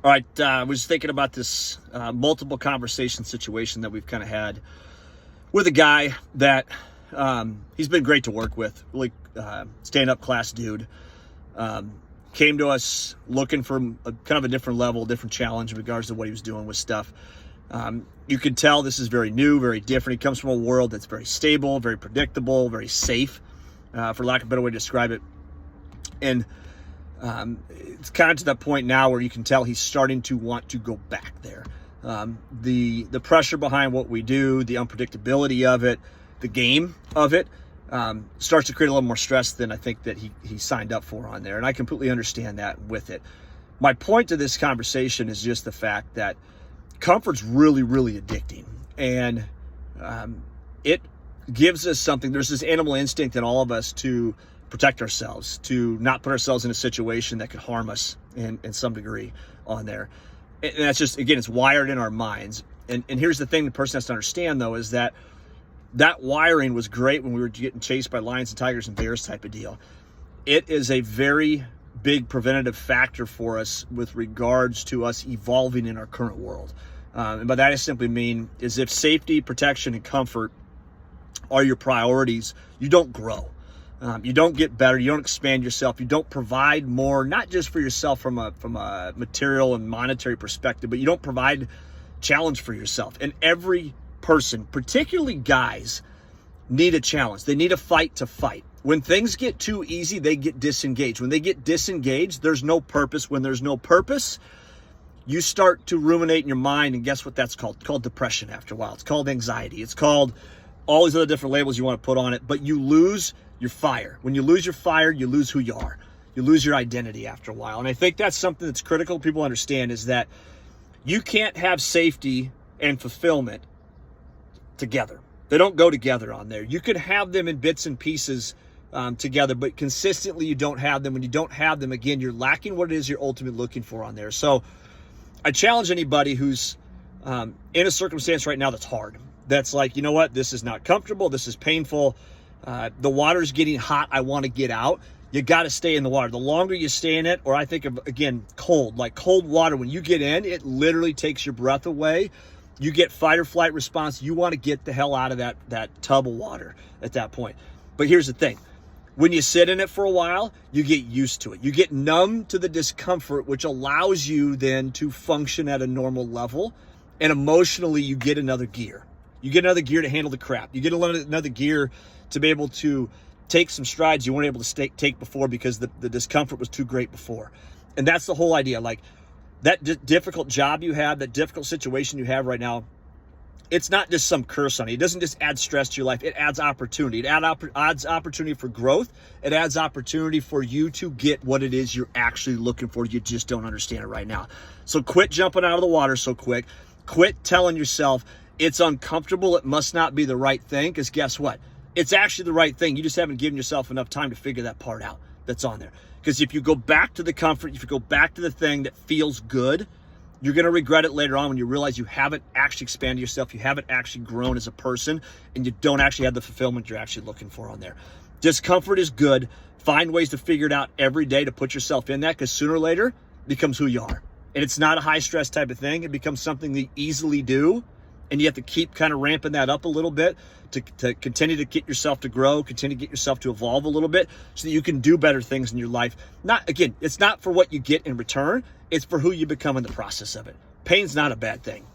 All right, I was thinking about this multiple conversation situation that we've kind of had with a guy that he's been great to work with, really stand-up class dude. Came to us looking for kind of a different level, different challenge in regards to what he was doing with stuff. You can tell this is very new, very different. He comes from a world that's very stable, very predictable, very safe, for lack of a better way to describe it. And it's kind of to that point now where you can tell he's starting to want to go back there. The pressure behind what we do, the unpredictability of it, the game of it, starts to create a little more stress than I think that he signed up for on there. And I completely understand that with it. My point to this conversation is just the fact that comfort's really, really addicting. And it gives us something. There's this animal instinct in all of us to protect ourselves, to not put ourselves in a situation that could harm us in some degree on there. And that's just, again, it's wired in our minds. And here's the thing the person has to understand, though, is that wiring was great when we were getting chased by lions and tigers and bears type of deal. It is a very big preventative factor for us with regards to us evolving in our current world. And by that I simply mean is if safety, protection, and comfort are your priorities, you don't grow. You don't get better. You don't expand yourself. You don't provide more, not just for yourself from a material and monetary perspective, but you don't provide challenge for yourself. And every person, particularly guys, need a challenge. They need a fight to fight. When things get too easy, they get disengaged. When they get disengaged, there's no purpose. When there's no purpose, you start to ruminate in your mind, and guess what that's called? It's called depression after a while. It's called anxiety. It's called all these other different labels you want to put on it, but you lose your fire. When you lose your fire, you lose who you are. You lose your identity after a while. And I think that's something that's critical people understand, is that you can't have safety and fulfillment together. They don't go together on there. You could have them in bits and pieces together, but consistently you don't have them. When you don't have them, again, you're lacking what it is you're ultimately looking for on there. So I challenge anybody who's in a circumstance right now that's hard, that's like, you know what, this is not comfortable, this is painful, the water's getting hot, I want to get out. You got to stay in the water. The longer you stay in it, or I think of, again, cold, like cold water, when you get in, it literally takes your breath away. You get fight or flight response. You want to get the hell out of that tub of water at that point. But here's the thing. When you sit in it for a while, you get used to it. You get numb to the discomfort, which allows you then to function at a normal level. And emotionally, you get another gear. You get another gear to handle the crap. You get another gear to be able to take some strides you weren't able to take before because the discomfort was too great before. And that's the whole idea. Like that difficult job you have, that difficult situation you have right now, it's not just some curse on you. It doesn't just add stress to your life. It adds opportunity. It adds opportunity for growth. It adds opportunity for you to get what it is you're actually looking for. You just don't understand it right now. So quit jumping out of the water so quick. Quit telling yourself it's uncomfortable, it must not be the right thing, because guess what? It's actually the right thing. You just haven't given yourself enough time to figure that part out that's on there. Because if you go back to the comfort, if you go back to the thing that feels good, you're going to regret it later on when you realize you haven't actually expanded yourself, you haven't actually grown as a person, and you don't actually have the fulfillment you're actually looking for on there. Discomfort is good. Find ways to figure it out every day to put yourself in that, because sooner or later, it becomes who you are. And it's not a high stress type of thing. It becomes something that you easily do. And you have to keep kind of ramping that up a little bit to continue to get yourself to grow, continue to get yourself to evolve a little bit so that you can do better things in your life. Again, it's not for what you get in return. It's for who you become in the process of it. Pain's not a bad thing.